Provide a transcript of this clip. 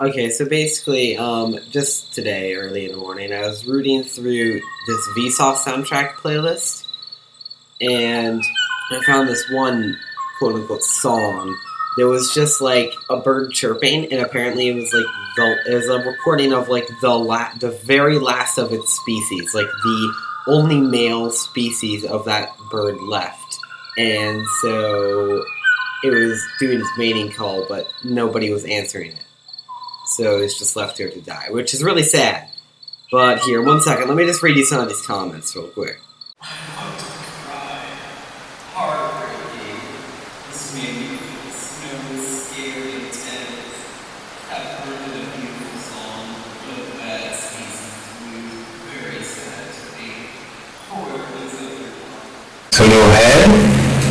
Okay, so basically, just today, early in the morning, I was rooting through this Vsauce soundtrack playlist, and I found this one quote unquote song. There was just like a bird chirping, and apparently it was like it was a recording of like the very last of its species, like the only male species of that bird left, and so it was doing its mating call, but nobody was answering it. So it's just left here to die, which is really sad. But here, one second, let me just read you some of these comments real quick. I want to cry. Heartbreaking. This made me feel so scared and tense. I've heard it